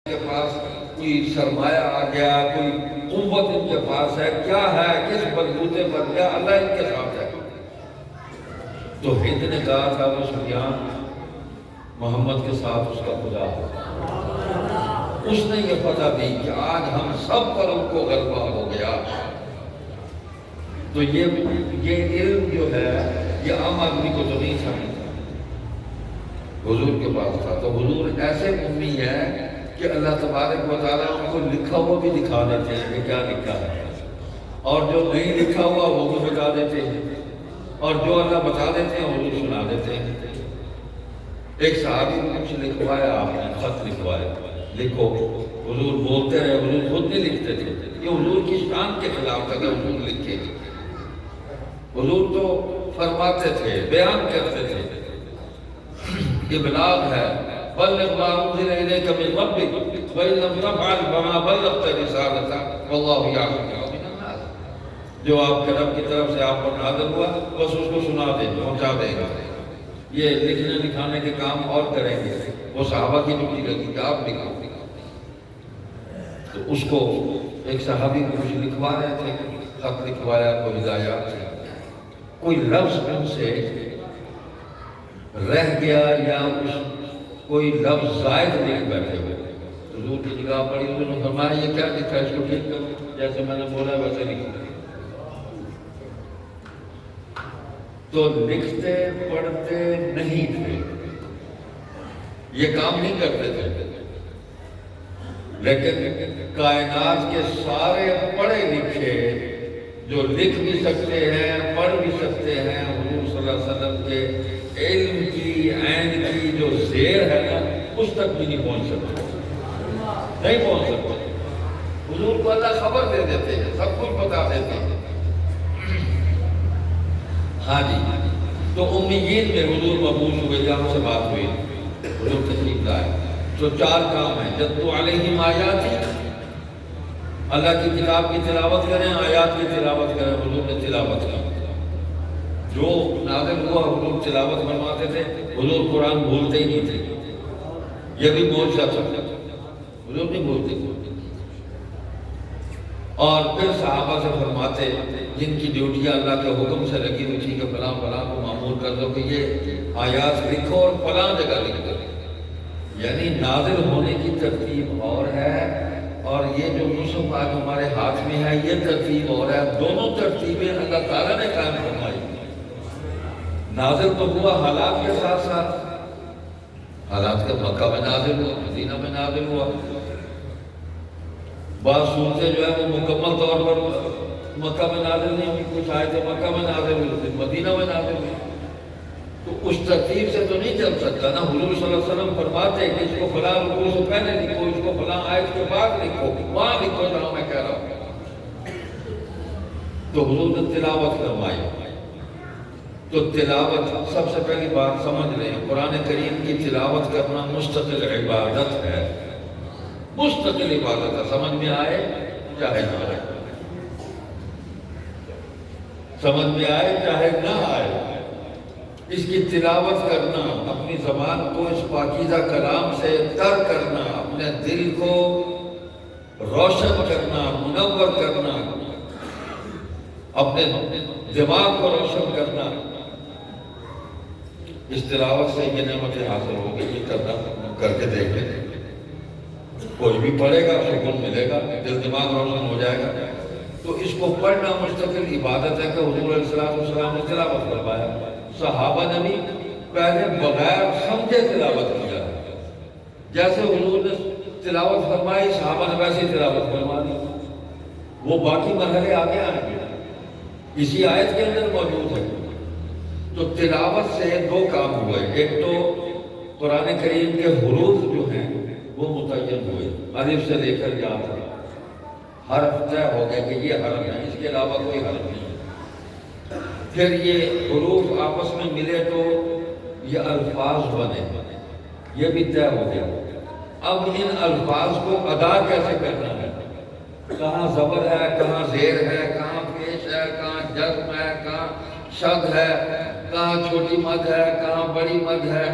کے پاس کوئی سرمایہ آ گیا، کوئی قوت ان کے پاس ہے، کیا ہے، کس بلبوتے پر، کیا اللہ ان کے ساتھ ہے؟ تو ہند نے کہا تھا وہ سفیان محمد کے ساتھ اس کا خدا ہے۔ اس نے یہ فتح دی کہ آج ہم سب پر ان کو غلبہ ہو گیا۔ تو یہ علم جو ہے یہ عام آدمی کو تو نہیں سمجھتا، حضور کے پاس تھا۔ تو حضور ایسے امی ہے کہ اللہ تبارک و تعالیٰ ان کو لکھا ہوا بھی دکھا دیتے ہیں کہ کیا لکھا ہے، اور جو نہیں لکھا ہوا وہ بھی بتا دیتے ہیں، اور جو اللہ بتا دیتے ہیں حضور سنا دیتے ہیں۔ ایک صحابی نے کچھ لکھوایا، آپ نے خط لکھوایا، لکھو۔ حضور بولتے رہے، حضور خود نہیں لکھتے تھے، یہ حضور کی شان کے خلاف تھا کہ حضور لکھے۔ حضور تو فرماتے تھے، بیان کرتے تھے، ابلاغ ہے، بلغ ما انزل الیک من ربک وان لم تفعل فما بلغت رسالته واللہ یعصمک من الناس۔ جو آپ کے رب کی طرف سے آپ پر نازل ہوا بس اس کو سنا دیں، پہنچا دیں گا۔ یہ لکھنے لکھانے کے کام اور کریں گے، وہ صحابہ کی ڈیوٹی لگی کہ آپ لکھو۔ تو اس کو ایک صحابی کو کچھ لکھوا رہے تھے، خط لکھوایا، کوئی ہدایات سے کوئی لفظ ان سے رہ گیا یا کوئی لفظ زائد لکھ بیٹھے ہوئے، حضور کی نگاہ پڑی، حضور نے فرمایا یہ کیا لکھا ہے، اس کو ٹھیک کرو، جیسے میں نے بولا ویسے لکھو۔ تو لکھتے پڑھتے نہیں تھے، یہ کام نہیں کرتے تھے، لیکن کائنات کے سارے پڑھے لکھے جو لکھ بھی سکتے ہیں، پڑھ بھی سکتے ہیں، حضور صلی اللہ علیہ وسلم کے علم کی، عین کی جو زیر ہے نا، اس تک بھی نہیں پہنچ سکتے، نہیں پہنچ سکتے۔ حضور کو اللہ خبر دے دیتے ہیں، سب کچھ بتا دیتے ہیں۔ ہاں جی، تو امیین میں حضور مبعوث ہوئے، جہاں سے بات ہوئی، حضور تشریف لائے۔ تو 4 کام ہیں، جتلو علیہم آیاتی، اللہ کی کتاب کی تلاوت کریں، آیات کی تلاوت کریں۔ حضور نے تلاوت کی، جو نازل ہوا حضور تلاوت فرماتے تھے، حضور قرآن بھولتے ہی نہیں تھے، یہ بھی بول سکتا تھا، حضور نہیں بولتے۔ اور پھر صحابہ سے فرماتے، جن کی ڈیوٹیاں اللہ کے حکم سے لگی ہوئی تھی کہ فلاں فلاں کو معمول کر دو کہ یہ آیات لکھو اور فلاں جگہ لکھ دو، یعنی نازل ہونے کی ترتیب اور ہے، اور یہ جو مصحف آج ہمارے ہاتھ میں ہے یہ ترتیب اور ہے۔ دونوں ترتیبیں اللہ تعالیٰ نے قائم فرمائی۔ نازل تو ہوا حالات کے ساتھ ساتھ، حالات کے مکہ میں نازل ہوا، مدینہ میں نازل ہوا۔ بعض صورتیں جو ہے وہ مکمل طور پر مکہ میں نازل نہیں ہوئی، کچھ آیتیں مکہ میں نازل ہوئی، پھر مدینہ میں نازل ہوئی۔ تو اس ترتیب سے تو نہیں چل سکتا نا۔ حضور صلی اللہ علیہ وسلم فرماتے ہیں کہ اس کو فلاں رکوع سے پہلے لکھو، اس کو فلاں آیت کے بعد لکھو، وہاں لکھو جہاں میں کہہ رہا ہوں۔ تو حضور نے تلاوت فرمائی۔ تو تلاوت سب سے پہلی بات سمجھ لیں، قرآن کریم کی تلاوت کرنا مستقل عبادت ہے، مستقل عبادت ہے، سمجھ میں آئے چاہے نہ آئے، سمجھ میں آئے چاہے نہ آئے۔ اس کی تلاوت کرنا، اپنی زبان کو اس پاکیزہ کلام سے تر کرنا، اپنے دل کو روشن کرنا، منور کرنا، اپنے دماغ کو روشن کرنا، اس تلاوت سے یہ نعمتیں حاصل ہوگی۔ یہ کرنا کر کے دیکھیں، کوئی بھی پڑھے گا سکون ملے گا، دل دماغ روشن ہو جائے گا۔ تو اس کو پڑھنا مستقل عبادت ہے کہ حضور علیہ السلام نے تلاوت فرمایا۔ صحابہ نے بھی پہلے بغیر سمجھے تلاوت کیا، جیسے حضور نے تلاوت فرمائی صحابہ نے ویسے تلاوت فرما دی۔ وہ باقی مرحلے آگے آئیں گے، اسی آیت کے اندر موجود ہے۔ تو تلاوت سے 2 کام ہوئے، ایک تو قرآن کریم کے حروف جو ہیں وہ متعین ہوئے، الف سے لے کر یا تک حرف طے ہو گئے کہ یہ حرف ہے، اس کے علاوہ کوئی حرف نہیں۔ پھر یہ حروف آپس میں ملے تو یہ الفاظ بنے، یہ بھی طے ہو گیا۔ اب ان الفاظ کو ادا کیسے کرنا ہے، کہاں زبر ہے، کہاں زیر ہے، کہاں پیش ہے، کہاں جزم ہے، کہاں شد ہے، کہاں چھوٹی مد ہے، کہاں بڑی مد ہے،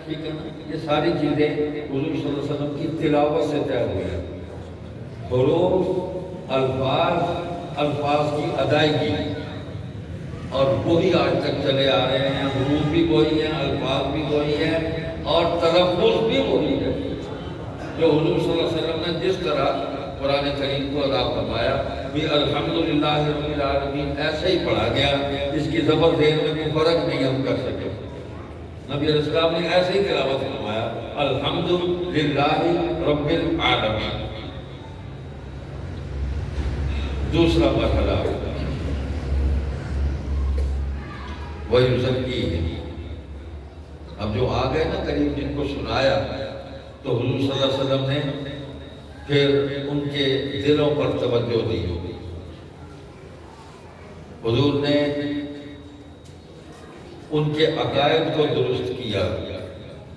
ٹھیک ہے نا؟ یہ ساری چیزیں حضور صلی اللہ علیہ وسلم کی تلاوت سے طے ہوئی ہیں۔ حروف، الفاظ کی ادائیگی، اور وہی آج تک چلے آ رہے ہیں۔ حروف بھی وہی ہیں، الفاظ بھی وہی ہیں، اور تلفظ بھی وہی ہے جو حضور صلی اللہ علیہ وسلم نے جس طرح قرآن کریم کو ادا فرمایا بھی الحمدللہ رب العالمین ایسے ہی پڑھا گیا، اس کی زبر دیر میں کوئی فرق نہیں ہم کر سکے۔ نبی علیہ السلام نے ایسے ہی تلاوت فرمایا الحمدللہ رب العالمین۔ دوسرا مرحلہ وَيُزَكِّيهِمْ، اب جو آ گئے نا قریب جن کو سنایا تو حضور صلی اللہ علیہ وسلم نے پھر ان کے دلوں پر توجہ دی۔ حضور نے ان کے عقائد کو درست کیا،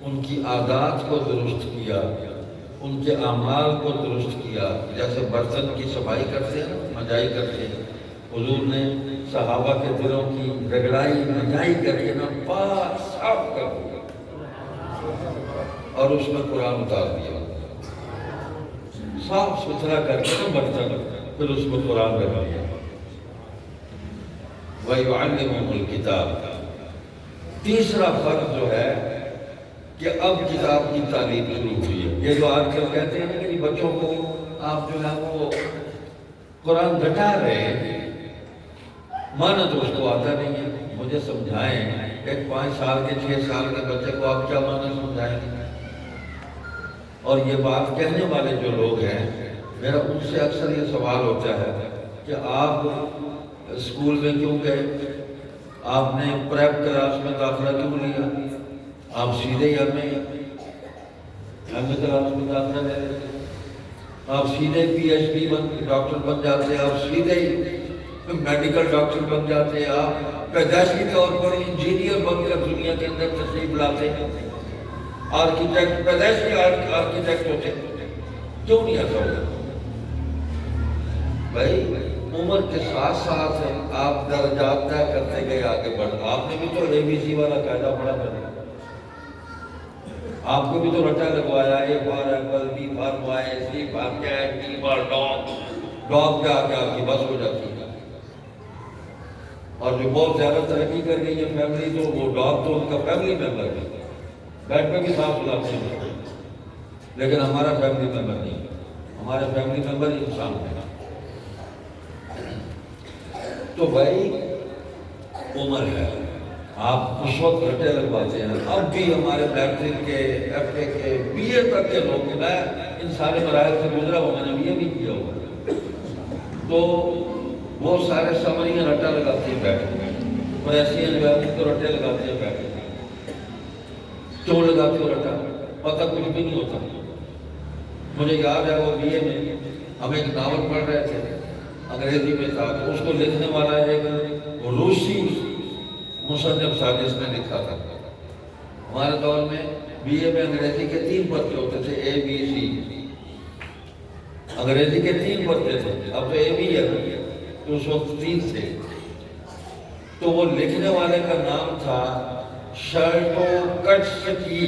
ان کی عادات کو درست کیا، ان کے اعمال کو درست کیا۔ جیسے برتن کی صفائی کرتے ہیں، منجائی کرتے ہیں، حضور نے صحابہ کے دلوں کی رگڑائی منجائی کر کے نا پاک صاف کر دیا اور اس میں قرآن اتار دیا، صاف ستھرا کر کے نا برتن، پھر اس میں قرآن رکھ دیا۔ وَيُعَلِّمُهُمُ الْكِتَابَ، تیسرا فرق جو ہے کہ اب کتاب کی تعلیم شروع ہوئی ہے۔ یہ جو آج کل کہتے ہیں کہ بچوں کو آپ جو ہے وہ قرآن رٹا رہے ہیں، مانا تو اس کو آتا نہیں ہے۔ مجھے سمجھائیں، ایک 5 سال کے 6 سال کے بچے کو آپ کیا مانا سمجھائیں گے؟ اور یہ بات کہنے والے جو لوگ ہیں، میرا ان سے اکثر یہ سوال ہوتا ہے کہ آپ اسکول میں کیوں گئے؟ آپ نے پریپ کلاس میں داخلہ کیوں لیا؟ آپ سیدھے ہی ایم اے کلاس میں داخلہ لے لیتے، آپ سیدھے پی ایچ ڈی ڈاکٹر بن جاتے ہیں، آپ سیدھے ہی میڈیکل ڈاکٹر بن جاتے ہیں، آپ پیدائشی طور پر انجینئر بن کر دنیا کے اندر تشریف لاتے ہیں، آرکیٹیکٹ پیدائشی آرکیٹیکٹ ہوتے ہیں، کیوں نہیں ایسا ہوگا؟ بھائی عمر کے ساتھ ساتھ آپ درجات طے کرتے گئے آگے بڑھ۔ آپ نے بھی تو اے بی سی والا قاعدہ پڑھا کرنا، آپ کو بھی تو رٹا لگوایا، A for apple, B for boy, C for cat, D for dog, dog پہ آ کے آپ کی بس ہو جاتی ہے۔ اور جو بہت زیادہ ترقی کر گئی ہے فیملی، تو وہ ڈاگ تو ان کا فیملی ممبر ہے، بیڈ پہ بھی صاف سلاتے ہیں، لیکن ہمارا فیملی ممبر نہیں، ہمارے فیملی ممبر انسان ہے۔ تو بھائی عمر ہے، آپ اس وقت رٹے لگواتے ہیں۔ اب بھی ہمارے میٹرک کے، ایف اے کے، بی اے تک کے لوگ، میں ان سارے مراحل سے گزرا ہوں، میں نے بی اے بھی کیا ہوا، تو وہ سارے سمریاں رٹا لگاتے ہیں بیٹھے، پریسیاں جو ہے ان کو رٹے لگاتے ہیں بیٹھے۔ کیوں لگاتے ہو رٹا؟ پتہ کچھ بھی نہیں ہوتا۔ مجھے یاد ہے وہ بی اے میں ہم ایک ناول پڑھ رہے تھے، انگریزی میں تھا، تو اس کو لکھنے والا ایک روسی مصنف سازش نے لکھا تھا۔ ہمارے دور میں بی اے میں انگریزی کے 3 پرچے ہوتے تھے، اے بی سی، انگریزی کے 3 پرچے تھے، اب تو اے بی ہے، تو اس وقت 3 تھے۔ تو وہ لکھنے والے کا نام تھا شرٹوکٹسکی،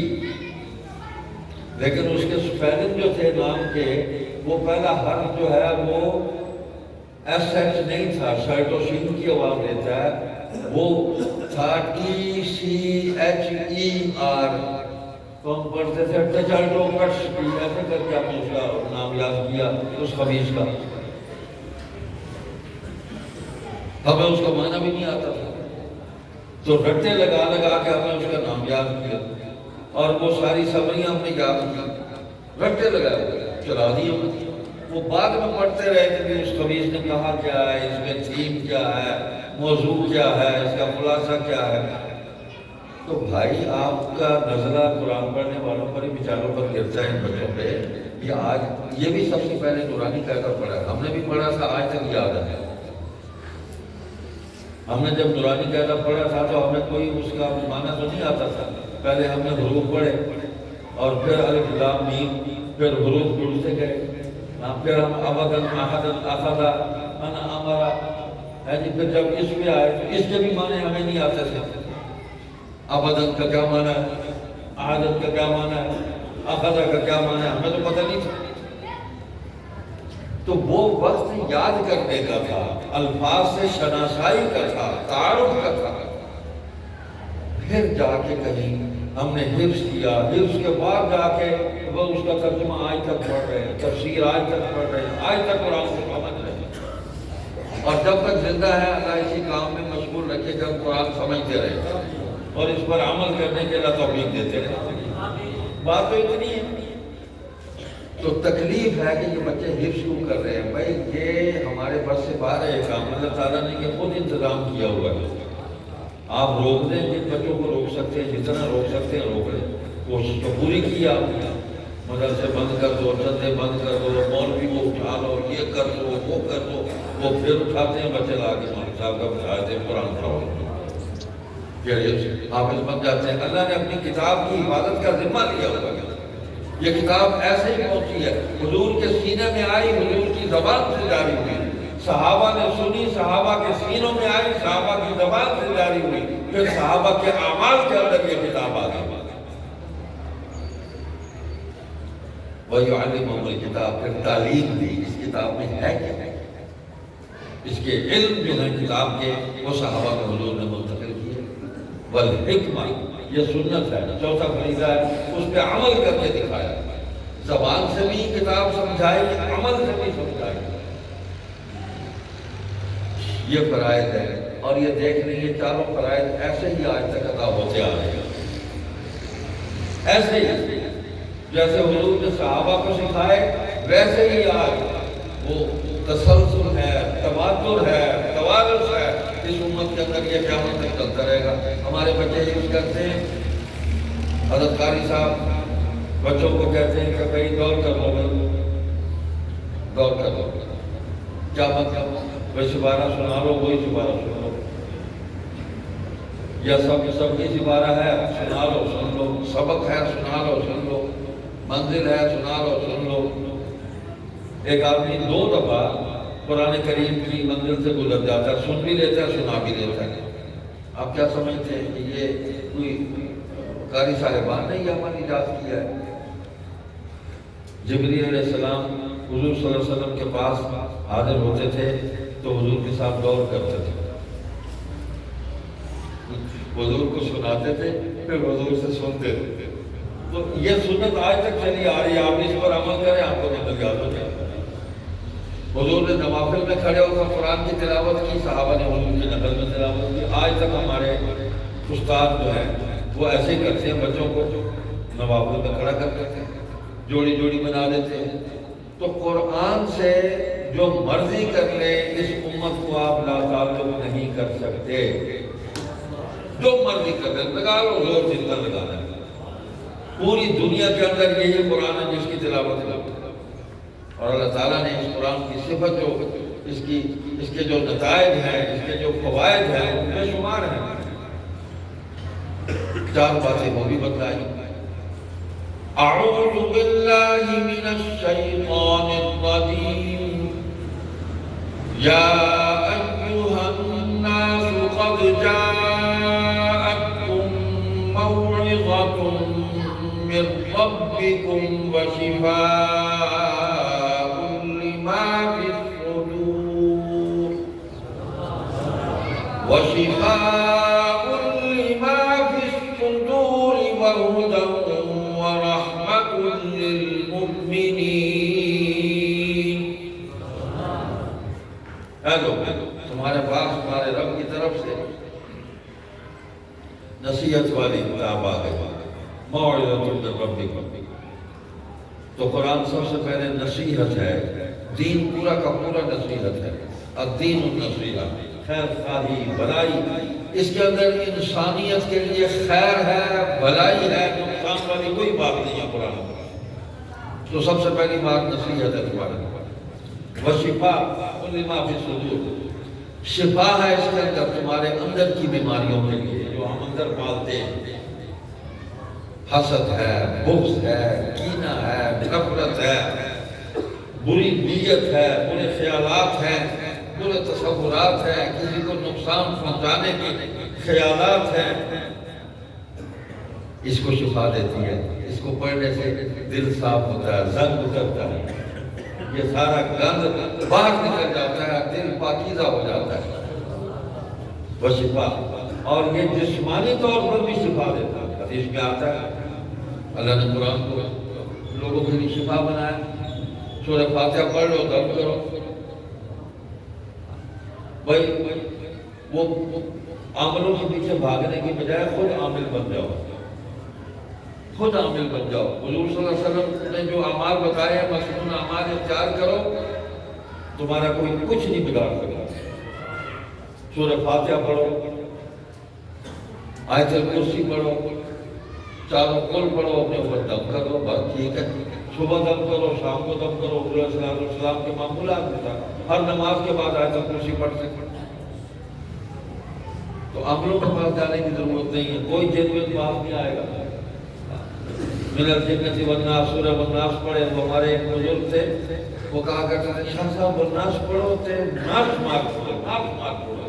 لیکن اس کے سپیلنگ جو تھے نام کے، وہ پہلا حرف جو ہے وہ ایس ایچ نہیں تھا، شرٹو شین کی آواز دیتا ہے، وہ تھا T C H E R, تو ہم پڑھتے تھے شرٹوکٹسکی، ایسے کر کے آپ نے اس کا نام یاد کیا اس خبیث کا، ہمیں اس کا معنی بھی نہیں آتا تھا، تو رٹے لگا لگا کے ہمیں اس کا نام یاد کیا، اور وہ ساری سمریاں ہم نے یاد کی، رٹے لگا چلا دی ہم نے۔ وہ بعد میں پڑھتے رہے کہ اس خبیث نے کہا کیا ہے، اس میں تھیم کیا ہے، موضوع کیا ہے، اس کا خلاصہ کیا ہے۔ تو بھائی آپ کا نزلہ قرآن پڑھنے والوں پر ہی بیچاروں پر گرتا ہے، ان بچوں پہ۔ یہ آج یہ بھی سب سے پہلے نورانی قاعدہ پڑھا ہے، ہم نے بھی پڑھا تھا، آج تک یاد ہے۔ ہم نے جب نورانی قاعدہ پڑھا تھا تو ہمیں کوئی اس کا معنی تو نہیں آتا تھا، پہلے ہم نے حروف پڑھے اور پھر الف لام میم، پھر حروف ڈھونڈتے گئے، پھر ہم ابدن احدن اخذا انا امرا ہے جی، پھر جب اس میں آئے تو اس کے بھی معنی ہمیں نہیں آتے تھے، ابدن کا کیا معنی ہے، عادت کا کیا معنی ہے، اخذہ کا کیا معنی ہے، ہمیں تو پتہ نہیں تھا۔ تو وہ وقت یاد کرنے کا تھا، الفاظ سے شناسائی کا تھا، تعارف کا تھا۔ پھر جا کے کہیں ہم نے حفظ کیا، حفظ کے بعد جا کے وہ اس کا ترجمہ آج تک پڑھ رہے ہیں، تفسیر آج تک پڑھ رہے ہیں، آج تک قرآن کو سمجھ رہے ہیں۔ اور جب تک زندہ ہے اللہ اسی کام میں مشغول رکھے کہ ہم قرآن سمجھتے رہے اور اس پر عمل کرنے کے اللہ توفیق دیتے رہے۔ بات تو اتنی ہے۔ تو تکلیف ہے کہ یہ بچے حفظ کیوں کر رہے ہیں؟ بھائی یہ ہمارے بس سے باہر ہے کام، اللہ تعالیٰ نے یہ خود انتظام کیا ہوا ہے۔ آپ روک دیں جن بچوں کو روک سکتے ہیں، جتنا روک سکتے ہیں روک لیں، کوشش تو پوری کی آپ نے، مدرسے بند کر دو، چندے بند کر دو، مولوی کو اٹھا لو، یہ کر دو وہ کر دو، وہ پھر اٹھاتے ہیں بچے لا کے مولوی صاحب کا بٹھاتے ہیں قرآن پڑھاؤ، حافظ بن جاتے ہیں۔ اللہ نے اپنی کتاب کی حفاظت کا ذمہ لیا ہوا ہے۔ یہ کتاب ایسے ہی پہنچی ہے، حضور کے سینے میں آئی، حضور کی زبان سے جاری ہوئی، صحابہ نے سنی، صحابہ کے سینوں میں آئی، صحابہ کی زبان سے جاری ہوئی، پھر صحابہ کے اعمال کے اندر یہ کتاب آ گئی۔ وَيُعَلِّمُهُمُ الْكِتَابَ، پھر تعلیم دی اس کتاب میں ہے کیا، اس کے علم جو ہے کتاب کے وہ صحابہ کو حضور نے منتقل کیے۔ والحکمہ، یہ سنت ہے، چوتھا فریضہ ہے، اس پہ عمل کر کے دکھایا۔ زبان سے بھی کتاب سمجھائی، عمل سے بھی سمجھائی۔ یہ فرائض ہے، اور یہ دیکھ رہی ہے چاروں فرائض ایسے ہی آج تک ادا ہوتے آ رہے ہیں، ایسے ہی جیسے حضور نے صحابہ کو سکھائے ویسے ہی آج وہ تسلسل ہے، تواتر ہے، توارث ہے، اس امت کے اندر یہ قیامت تک چلتا رہے گا۔ ہمارے بچے یوز کرتے ہیں، حضرت قاری صاحب بچوں کو کہتے ہیں کہ بھائی دور کر لو، دور کر لو، کیا مطلب؟ وہ سپارہ سنا لو، وہی سپارہ سن لو، یا سب کی سپارہ ہے سنا لو سن لو، سبق ہے سنا لو سن لو، منزل ہے سنا لو سن لو۔ ایک آدمی 2 دفعہ قرآن کریم کی منزل سے گزر جاتا ہے، سن بھی لیتا ہے سنا بھی لیتا ہے۔ آپ کیا سمجھتے ہیں کہ یہ کوئی قاری صاحبان نے یہ عمل ایجاد کیا ہے؟ جبریل علیہ السلام حضور صلی اللہ علیہ وسلم کے پاس حاضر ہوتے تھے تو حضور کے ساتھ دور کرتے تھے، حضور کو سناتے تھے پھر حضور سے سنتے تھے۔ تو یہ سنت آج تک چلی آ رہی ہے، آپ اس پر عمل کریں آپ کو نقل یاد ہو جائے۔ حضور نے نوافل میں کھڑے ہو کر قرآن کی تلاوت کی، صحابہ نے حضور کی نقل میں تلاوت کی۔ آج تک ہمارے استاد جو ہیں وہ ایسے ہی کرتے ہیں، بچوں کو نوافل میں کھڑا کر دیتے ہیں، جوڑی جوڑی بنا دیتے ہیں۔ تو قرآن سے جو مرضی کر لے اس امت کو آپ لا تعلق نہیں کر سکتے، جو مرضی کر لے، لگا لو زور جتنا لگانا ہے۔ پوری دنیا کے اندر یہی قرآن ہے جس کی تلاوت ہے، اور اللہ تعالیٰ نے اس قرآن کی صفت جو اس کے جو نتائج ہیں، اس کے جو فوائد ہیں وہ بے شمار ہیں۔ 4 باتیں وہ بھی بتلائی۔ اعوذ باللہ من الشیطان الرجیم، یا ایھا الناس قد جاءتکم موعظۃ من ربکم وشفاء لما فی الصدور وہدی ورحمۃ للمؤمنین۔ اے لوگ، تمہارے پاس تمہارے رب کی طرف سے نصیحت والی کتاب آ گئی، موعظۃ من ربکم۔ تو قرآن سب سے پہلے نصیحت ہے، دین پورا کا پورا نصیحت ہے۔ الدین النصیحہ، خیر خواہی، بھلائی، اس کے اندر انسانیت کے لیے خیر ہے، بھلائی ہے، نقصان والی کوئی بات نہیں ہے قرآن میں۔ تو سب سے پہلی بات نصیحت ہے تمہارے، وشفاء لما فی الصدور، شفا ہے اس کے اندر تمہارے اندر کی بیماریوں کے لیے جو ہم اندر پالتے ہیں، حسد ہے، بغض ہے، کینہ ہے، نفرت ہے، بری نیت ہے، برے خیالات ہیں، برے تصورات ہیں، کسی کو نقصان پہنچانے کے خیالات ہیں۔ اس کو شفا دیتی ہے، اس کو پڑھنے سے دل صاف ہوتا ہے، زنگ اترتا ہے، یہ سارا گند باہر نکل جاتا ہے، دل پاکیزہ ہو جاتا ہے وہ شفا۔ اور یہ جسمانی طور پر بھی شفا دیتا ہے، حدیث میں آتا ہے اللہ نے قرآن کو لوگوں کے لیے شفا بنایا، سورہ فاتحہ پڑھ لو دم کرو، بھائی وہ عملوں کے پیچھے بھاگنے کی بجائے خود عامل بن جاؤ، خود عامل بن جاؤ۔ حضور صلی اللہ علیہ وسلم نے جو اعمال بتائے ہیں مسنون اعمال اختیار کرو، تمہارا کوئی کچھ نہیں بگاڑ سکتا۔ سورہ فاتحہ پڑھو، آیت الکرسی پڑھو، چاروں قل پڑھو، اپنے اوپر دم کرو، بس ٹھیک ہے۔ صبح دم کرو، شام کو دم کرو، حضور صلی اللہ علیہ وسلم کے معمولات میں تھا، ہر نماز کے بعد آیت الکرسی پڑھ سکتے۔ تو عملوں کے پاس جانے کی ضرورت نہیں ہے، کوئی جنوین پاس نہیں آئے گا۔ من الجنۃ والناس، سورہ والناس پڑھے، وہ ہمارے ایک بزرگ تھے، وہ کہا کرتے تھے شاہ صاحب والناس پڑھو تے ناس مار پڑھو، ناس مار پڑھو،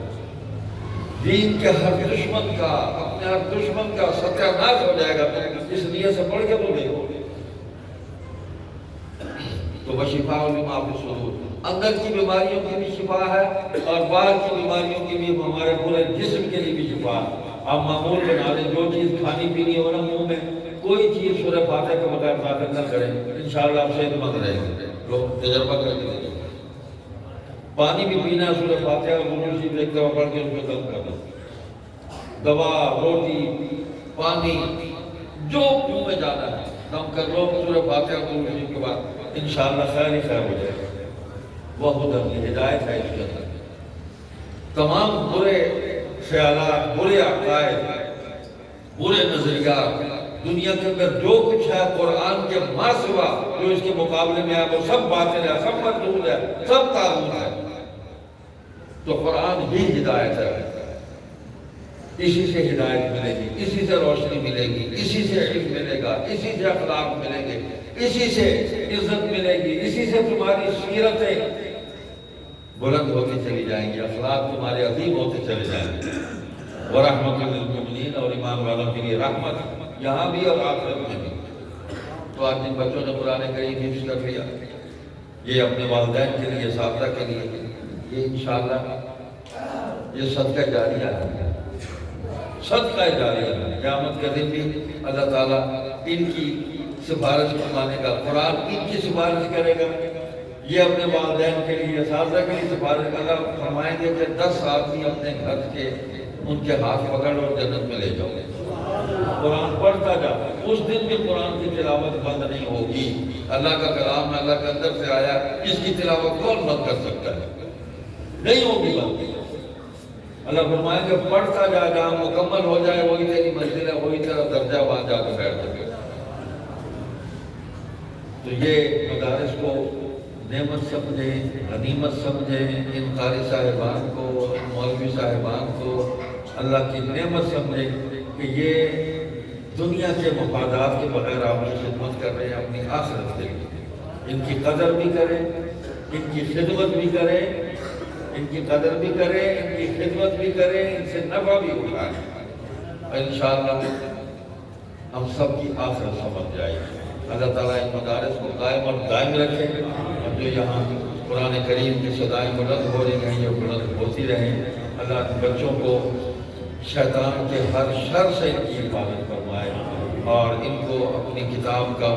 دین کے ہر دشمن کا، اپنے ہر دشمن کا ستیہ ناس ہو جائے گا، اس لیے سے پڑھ کے تو دیکھو۔ تو وہ شفا لما فی الصدور، اندر کی بیماریوں کی بھی شفا ہے اور باہر کی بیماریوں کی بھی، ہمارے پورے جسم کے لیے بھی شفا ہے۔ آپ معمول بنا لیں، جو چیز کھانی پینی ہو نا منہ میں، کوئی چیز سورہ فاتحہ کے بغیر داخل نہ کریں، انشاءاللہ آپ صحت مند رہیں گے۔ لوگ تجربہ کر کے دیکھیں، پانی بھی پینا ہے سورہ فاتحہ اور وضو شریف ایک دفعہ پڑھ کے اس میں دم کر دیں۔ دوا، روٹی، پانی، جو منہ میں جانا ہے دم کر لو سورہ فاتحہ اور وضو شریف کے بعد، انشاءاللہ خیر ہی خیر ہو جائے گا۔ وہ ہدیٰ کی ہدایت ہے اس کے اندر۔ تمام برے خیالات، برے عقائد، برے نظریات، دنیا کے اندر جو کچھ ہے قرآن کے ما سوا جو اس کے مقابلے میں ہے وہ سب باطل ہے، سب مردود ہے، سب طاغوت ہے۔ تو قرآن ہی ہدایت ہے، اسی سے ہدایت ملے گی، اسی سے روشنی ملے گی، اسی سے علم ملے گا، اسی سے اخلاق ملیں گے، اسی سے عزت ملے گی، اسی سے تمہاری سیرتیں بلند ہوتی چلی جائیں گی، اخلاق تمہارے عظیم ہوتے چلے جائیں گے۔ وَرَحْمَةٌ لِّلْمُؤْمِنِينَ، اور ایمان والوں کے لیے رحمت یہاں بھی اور آخرت میں بھی۔ تو آج جن بچوں نے قرآن کریم حفظ کر لیا، یہ اپنے والدین کے لیے، اساتذہ کے لیے، یہ انشاءاللہ یہ صدقہ جاریہ ہے، صدقہ جاریہ ہے۔ قیامت کے دن بھی اللہ تعالیٰ ان کی سفارش فرمانے کا، قرآن ان کی سفارش کرے گا، یہ اپنے والدین کے لیے، اساتذہ کے لیے سفارش کرے گا۔ فرمائیں گے کہ 10 آدمی اپنے گھر کے ان کے ہاتھ پکڑ اور جنت میں لے جاؤ، قرآن پڑھتا جا۔ اس دن بھی قرآن کی تلاوت بند نہیں ہوگی۔ اللہ کا کلام اللہ کے اندر سے آیا، اس کی تلاوت کون بند کر سکتا ہے؟ نہیں ہوگی بند۔ اللہ فرمائے کہ پڑھتا جا، جہاں مکمل ہو جائے وہی تیری منزل ہے، وہی تیرا درجہ، وہاں جا کے بیٹھ سکے۔ تو یہ مدارس کو نعمت سمجھیں، غنیمت سمجھیں، ان قاری صاحبان کو، مولوی صاحبان کو اللہ کی نعمت سمجھیں کہ یہ دنیا کے مفادات کے بغیر آپ کی خدمت کر رہے ہیں، اپنی آخرت کے لیے۔ ان کی قدر بھی کریں، ان کی خدمت بھی کریں، ان کی قدر بھی کریں، ان کی خدمت بھی کریں، ان سے نفع بھی اٹھائیں، اور انشاءاللہ ہم سب کی آخرت سمجھ جائے گی۔ اللہ تعالیٰ ان مدارس کو قائم اور دائم رکھے، اور جو یہاں قرآن کریم کی صدائیں بلند ہو رہی ہیں یہ بلند ہوتی رہیں۔ اللہ بچوں کو شیطان کے ہر شر سے ان کی حفاظت فرمائے اور ان کو اپنی کتاب کا